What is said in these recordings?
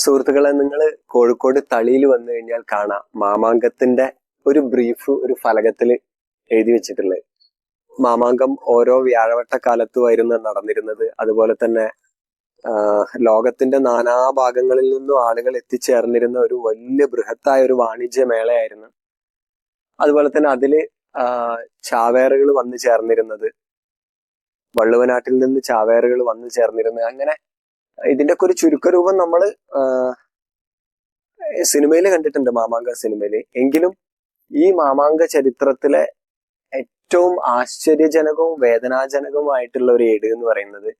സുഹൃത്തുക്കളെ, നിങ്ങൾ കോഴിക്കോട് തളിയിൽ വന്നു കഴിഞ്ഞാൽ കാണാം മാമാങ്കത്തിന്റെ ഒരു ബ്രീഫ് ഒരു ഫലകത്തിൽ എഴുതി വെച്ചിട്ടുള്ളത്. മാമാങ്കം ഓരോ വ്യാഴവട്ട കാലത്തുമായിരുന്നു നടന്നിരുന്നത്. അതുപോലെ തന്നെ ലോകത്തിന്റെ നാനാഭാഗങ്ങളിൽ നിന്നും ആളുകൾ എത്തിച്ചേർന്നിരുന്ന ഒരു വലിയ ബൃഹത്തായ ഒരു വാണിജ്യ മേളയായിരുന്നു. അതുപോലെ തന്നെ അതില് ചാവേറുകൾ വന്നു ചേർന്നിരുന്നത്, വള്ളുവനാട്ടിൽ നിന്ന് ചാവേറുകൾ വന്നു ചേർന്നിരുന്നത്. അങ്ങനെ ഇതിന്റെ ഒക്കെ ഒരു ചുരുക്കരൂപം നമ്മൾ സിനിമയിൽ കണ്ടിട്ടുണ്ട്, മാമാങ്ക സിനിമയില്. എങ്കിലും ഈ മാമാങ്ക ചരിത്രത്തിലെ ഏറ്റവും ആശ്ചര്യജനകവും വേദനാജനകവുമായിട്ടുള്ള ഒരു ഏട് എന്ന് പറയുന്നത്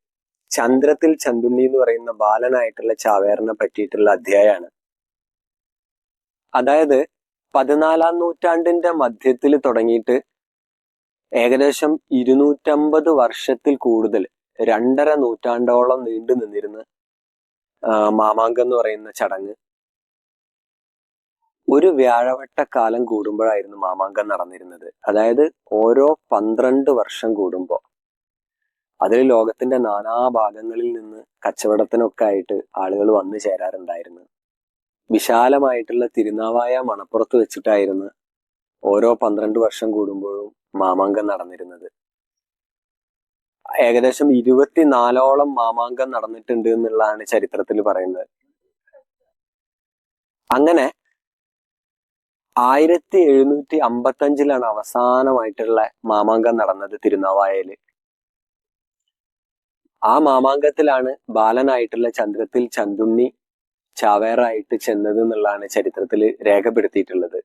ചന്ദ്രത്തിൽ ചന്തുണ്ണി എന്ന് പറയുന്ന ബാലനായിട്ടുള്ള ചാവേറിനെ പറ്റിയിട്ടുള്ള അധ്യായമാണ്. അതായത് 14-ാം നൂറ്റാണ്ടിന്റെ മധ്യത്തിൽ തുടങ്ങിയിട്ട് ഏകദേശം 250 വർഷത്തിൽ കൂടുതൽ 2.5 നൂറ്റാണ്ടോളം നീണ്ടു നിന്നിരുന്ന മാമാങ്കം എന്ന് പറയുന്ന ചടങ്ങ് ഒരു വ്യാഴവട്ടക്കാലം കൂടുമ്പോഴായിരുന്നു മാമാങ്കം നടന്നിരുന്നത്. അതായത് ഓരോ 12 വർഷം കൂടുമ്പോൾ അതിൽ ലോകത്തിന്റെ നാനാഭാഗങ്ങളിൽ നിന്ന് കച്ചവടത്തിനൊക്കെ ആയിട്ട് ആളുകൾ വന്നു ചേരാറുണ്ടായിരുന്നു. വിശാലമായിട്ടുള്ള തിരുനാവായ മണപ്പുറത്ത് വെച്ചിട്ടായിരുന്നു ഓരോ 12 വർഷം കൂടുമ്പോഴും മാമാങ്കം നടന്നിരുന്നത്. ഏകദേശം 24ഓളം മാമാങ്കം നടന്നിട്ടുണ്ട് എന്നുള്ളതാണ് ചരിത്രത്തിൽ പറയുന്നത്. അങ്ങനെ 1755 അവസാനമായിട്ടുള്ള മാമാങ്കം നടന്നത് തിരുനാവായയില്. ആ മാമാങ്കത്തിലാണ് ബാലനായിട്ടുള്ള ചന്ദ്രത്തിൽ ചന്തുണ്ണി ചാവേറായിട്ട് ചെന്നത് എന്നുള്ളതാണ് ചരിത്രത്തിൽ രേഖപ്പെടുത്തിയിട്ടുള്ളത്.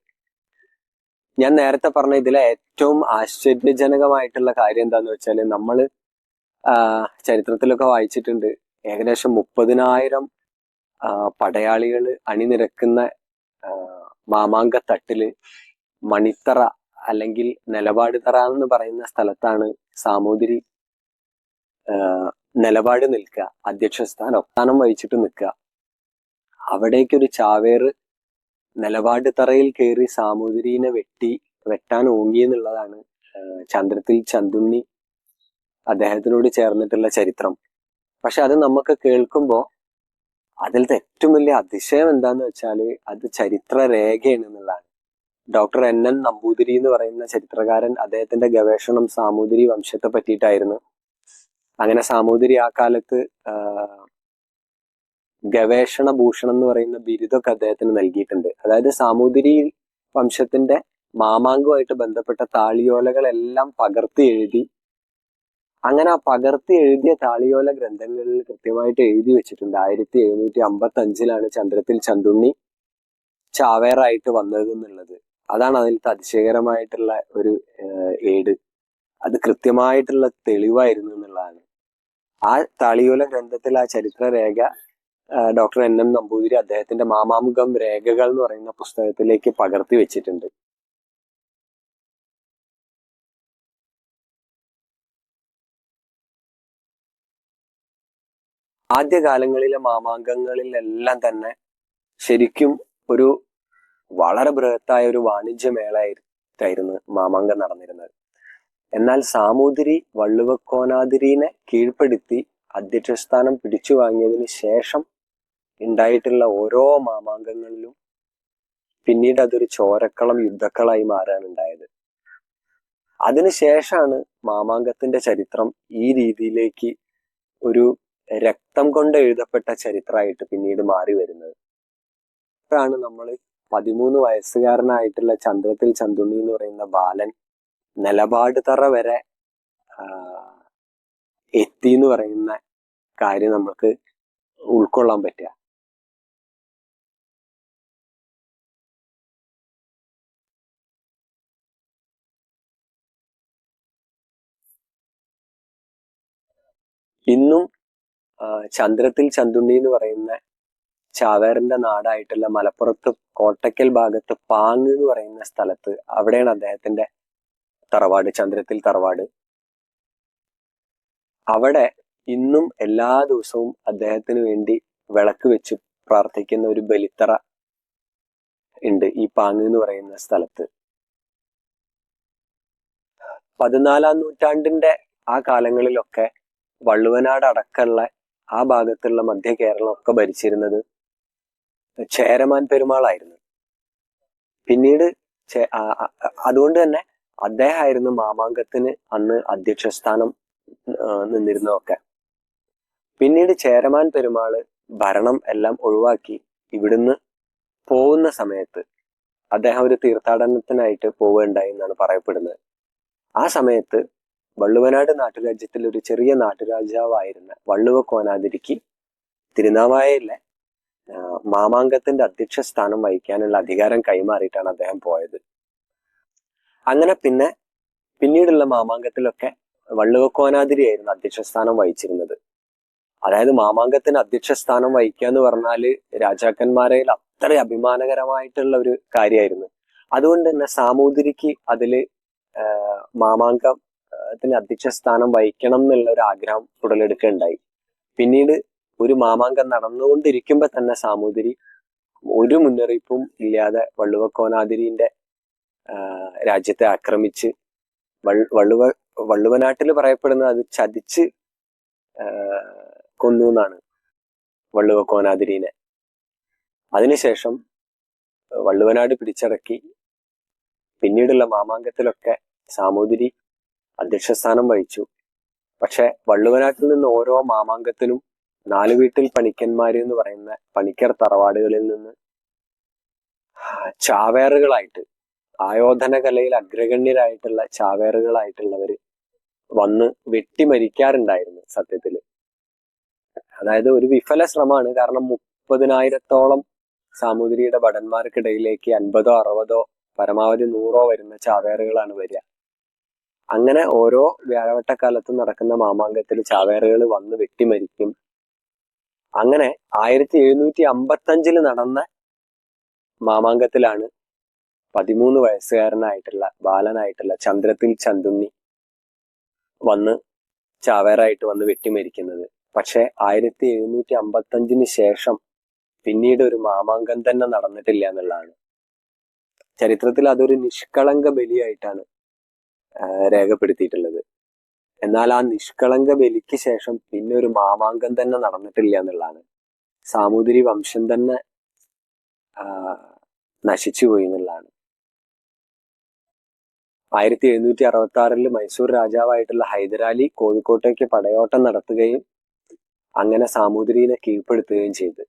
ഞാൻ നേരത്തെ പറഞ്ഞ ഇതിലെ ഏറ്റവും ആശ്ചര്യജനകമായിട്ടുള്ള കാര്യം എന്താന്ന് വെച്ചാൽ, നമ്മൾ ചരിത്രത്തിലൊക്കെ വായിച്ചിട്ടുണ്ട്, ഏകദേശം 30,000 പടയാളികൾ അണിനിരക്കുന്ന മാമാങ്കത്തട്ടില് മണിത്തറ അല്ലെങ്കിൽ നിലപാട് തറ എന്ന് പറയുന്ന സ്ഥലത്താണ് സാമൂതിരി നിലപാട് നിൽക്കുക, അധ്യക്ഷസ്ഥാനം വഹിച്ചിട്ട് നിൽക്കുക. അവിടേക്കൊരു ചാവേറ് നിലപാട് തറയിൽ കയറി സാമൂതിരീനെ വെട്ടാൻ ഓങ്ങിയെന്നുള്ളതാണ് ചന്ദ്രത്തിൽ ചന്തുണ്ണി അദ്ദേഹത്തിനോട് ചേർന്നിട്ടുള്ള ചരിത്രം. പക്ഷെ അത് നമുക്ക് കേൾക്കുമ്പോൾ അതിലത്തെ ഏറ്റവും വലിയ അതിശയം എന്താന്ന് വെച്ചാല് അത് ചരിത്ര രേഖയാണ് എന്നുള്ളതാണ്. ഡോക്ടർ NN നമ്പൂതിരി എന്ന് പറയുന്ന ചരിത്രകാരൻ, അദ്ദേഹത്തിന്റെ ഗവേഷണം സാമൂതിരി വംശത്തെ പറ്റിയിട്ടായിരുന്നു. അങ്ങനെ സാമൂതിരി ആ കാലത്ത് ഗവേഷണ ഭൂഷണം എന്ന് പറയുന്ന ബിരുദമൊക്കെ അദ്ദേഹത്തിന് നൽകിയിട്ടുണ്ട്. അതായത് സാമൂതിരി വംശത്തിന്റെ മാമാങ്കവുമായിട്ട് ബന്ധപ്പെട്ട താളിയോലകളെല്ലാം പകർത്തി എഴുതി, അങ്ങനെ ആ പകർത്തി എഴുതിയ താളിയോല ഗ്രന്ഥങ്ങളിൽ കൃത്യമായിട്ട് എഴുതി വെച്ചിട്ടുണ്ട് 1755 ചന്ദ്രത്തിൽ ചന്തുണ്ണി ചാവേറായിട്ട് വന്നത് എന്നുള്ളത്. അതാണ് അതിലത്തെ അതിശയകരമായിട്ടുള്ള ഒരു ഏട്. അത് കൃത്യമായിട്ടുള്ള തെളിവായിരുന്നു എന്നുള്ളതാണ്. ആ താളിയോല ഗ്രന്ഥത്തിൽ ആ ചരിത്ര രേഖ ഡോക്ടർ NN നമ്പൂതിരി അദ്ദേഹത്തിന്റെ മാമാങ്കം രേഖകൾ എന്ന് പറയുന്ന പുസ്തകത്തിലേക്ക് പകർത്തി വെച്ചിട്ടുണ്ട്. ആദ്യകാലങ്ങളിലെ മാമാങ്കങ്ങളിലെല്ലാം തന്നെ ശരിക്കും ഒരു വളരെ ബൃഹത്തായ ഒരു വാണിജ്യ മേളയായിട്ടായിരുന്നു മാമാങ്കം നടന്നിരുന്നത്. എന്നാൽ സാമൂതിരി വള്ളുവക്കോനാതിരിനെ കീഴ്പ്പെടുത്തി അധ്യക്ഷസ്ഥാനം പിടിച്ചു വാങ്ങിയതിന് ശേഷം ഉണ്ടായിട്ടുള്ള ഓരോ മാമാങ്കങ്ങളിലും പിന്നീട് അതൊരു ചോരക്കളം, യുദ്ധക്കളായി മാറാനുണ്ടായത്. അതിനുശേഷമാണ് മാമാങ്കത്തിന്റെ ചരിത്രം ഈ രീതിയിലേക്ക് ഒരു രക്തം കൊണ്ട് എഴുതപ്പെട്ട ചരിത്രമായിട്ട് പിന്നീട് മാറി വരുന്നത്. അപ്പോഴാണ് നമ്മൾ 13 വയസ്സുകാരനായിട്ടുള്ള ചന്ദ്രത്തിൽ ചന്തുണ്ണി എന്ന് പറയുന്ന ബാലൻ നിലപാട് തറ വരെ എത്തി എന്ന് പറയുന്ന കാര്യം നമുക്ക് ഉൾക്കൊള്ളാൻ പറ്റുക. ഇന്നും ചന്ദ്രത്തിൽ ചന്തുണ്ണി എന്ന് പറയുന്ന ചാവേറിന്റെ നാടായിട്ടുള്ള മലപ്പുറത്ത് കോട്ടയ്ക്കൽ ഭാഗത്ത് പാങ് എന്ന് പറയുന്ന സ്ഥലത്ത്, അവിടെയാണ് അദ്ദേഹത്തിന്റെ തറവാട്, ചന്ദ്രത്തിൽ തറവാട്. അവിടെ ഇന്നും എല്ലാ ദിവസവും അദ്ദേഹത്തിന് വേണ്ടി വിളക്ക് വെച്ച് പ്രാർത്ഥിക്കുന്ന ഒരു ബലിത്തറ ഉണ്ട് ഈ പാങ് എന്ന് പറയുന്ന സ്ഥലത്ത്. 14-ാം നൂറ്റാണ്ടിന്റെ ആ കാലങ്ങളിലൊക്കെ വള്ളുവനാട് അടക്കമുള്ള ആ ഭാഗത്തുള്ള മധ്യ കേരളം ഒക്കെ ഭരിച്ചിരുന്നത് ചേരമാൻ പെരുമാളായിരുന്നു. പിന്നീട് അതുകൊണ്ട് തന്നെ അദ്ദേഹമായിരുന്നു മാമാങ്കത്തിന് അന്ന് അധ്യക്ഷസ്ഥാനം നിന്നിരുന്നതൊക്കെ. പിന്നീട് ചേരമാൻ പെരുമാള് ഭരണം എല്ലാം ഒഴിവാക്കി ഇവിടുന്ന് പോകുന്ന സമയത്ത് അദ്ദേഹം ഒരു തീർത്ഥാടനത്തിനായിട്ട് പോവുകയുണ്ടായി എന്നാണ് പറയപ്പെടുന്നത്. ആ സമയത്ത് വള്ളുവനാട് നാട്ടുരാജ്യത്തിൽ ഒരു ചെറിയ നാട്ടുരാജാവായിരുന്ന വള്ളുവ കോനാതിരിക്ക് തിരുനാവായയിലെ മാമാങ്കത്തിന്റെ അധ്യക്ഷ സ്ഥാനം വഹിക്കാനുള്ള അധികാരം കൈമാറിയിട്ടാണ് അദ്ദേഹം പോയത്. അങ്ങനെ പിന്നീടുള്ള മാമാങ്കത്തിലൊക്കെ വള്ളുവ കോനാതിരിയായിരുന്നു അധ്യക്ഷ സ്ഥാനം വഹിച്ചിരുന്നത്. അതായത് മാമാങ്കത്തിന് അധ്യക്ഷ സ്ഥാനം വഹിക്കുക എന്ന് പറഞ്ഞാല് രാജാക്കന്മാരിൽ അത്ര അഭിമാനകരമായിട്ടുള്ള ഒരു കാര്യമായിരുന്നു. അതുകൊണ്ട് തന്നെ സാമൂതിരിക്ക് അതില് മാമാങ്കത്തിന് അധ്യക്ഷ സ്ഥാനം വഹിക്കണം എന്നുള്ള ഒരു ആഗ്രഹം ഉടലെടുക്കുകയുണ്ടായി. പിന്നീട് ഒരു മാമാങ്കം നടന്നുകൊണ്ടിരിക്കുമ്പോ തന്നെ സാമൂതിരി ഒരു മുന്നറിയിപ്പും ഇല്ലാതെ വള്ളുവക്കോനാതിരിന്റെ രാജ്യത്തെ ആക്രമിച്ച് വള്ളുവനാട്ടിൽ പറയപ്പെടുന്നത് അത് ചതിച്ച് കൊന്നു എന്നാണ് വള്ളുവക്കോനാതിരിനെ. അതിനുശേഷം വള്ളുവനാട് പിടിച്ചടക്കി പിന്നീടുള്ള മാമാങ്കത്തിലൊക്കെ സാമൂതിരി അധ്യക്ഷസ്ഥാനം വഹിച്ചു. പക്ഷെ വള്ളുവനാട്ടിൽ നിന്ന് ഓരോ മാമാങ്കത്തിലും 4 വീട്ടിൽ പണിക്കന്മാര് എന്ന് പറയുന്ന പണിക്കർ തറവാടുകളിൽ നിന്ന് ചാവേറുകളായിട്ട് ആയോധന കലയിൽ അഗ്രഗണ്യരായിട്ടുള്ള ചാവേറുകളായിട്ടുള്ളവര് വന്ന് വെട്ടിമരിക്കാറുണ്ടായിരുന്നു സത്യത്തില്. അതായത് ഒരു വിഫല ശ്രമമാണ്. കാരണം 30,000-ഓളം സാമൂതിരിയുടെ ഭടന്മാർക്കിടയിലേക്ക് 50-ഓ 60-ഓ പരമാവധി 100-ഓ വരുന്ന ചാവേറുകളാണ് വരിക. അങ്ങനെ ഓരോ വ്യാഴവട്ടക്കാലത്തും നടക്കുന്ന മാമാങ്കത്തിൽ ചാവേറുകൾ വന്ന് വെട്ടിമരിക്കും. അങ്ങനെ 1755 നടന്ന മാമാങ്കത്തിലാണ് 13 വയസ്സുകാരനായിട്ടുള്ള ബാലനായിട്ടുള്ള ചന്ദ്രത്തിൽ ചന്തുണ്ണി വന്ന് ചാവേറായിട്ട് വന്ന് വെട്ടിമരിക്കുന്നത്. പക്ഷെ 1755 ശേഷം പിന്നീട് ഒരു മാമാങ്കം തന്നെ നടന്നിട്ടില്ല എന്നുള്ളതാണ്. ചരിത്രത്തിൽ അതൊരു നിഷ്കളങ്ക ബലിയായിട്ടാണ് രേഖപ്പെടുത്തിയിട്ടുള്ളത്. എന്നാൽ ആ നിഷ്കളങ്ക ബലിക്ക് ശേഷം പിന്നെ ഒരു മാമാങ്കം തന്നെ നടന്നിട്ടില്ല എന്നുള്ളതാണ്. സാമൂതിരി വംശം തന്നെ നശിച്ചുപോയി എന്നുള്ളതാണ്. 1766 മൈസൂർ രാജാവായിട്ടുള്ള ഹൈദരാലി കോഴിക്കോട്ടേക്ക് പടയോട്ടം നടത്തുകയും അങ്ങനെ സാമൂതിരിനെ കീഴ്പ്പെടുത്തുകയും ചെയ്തു.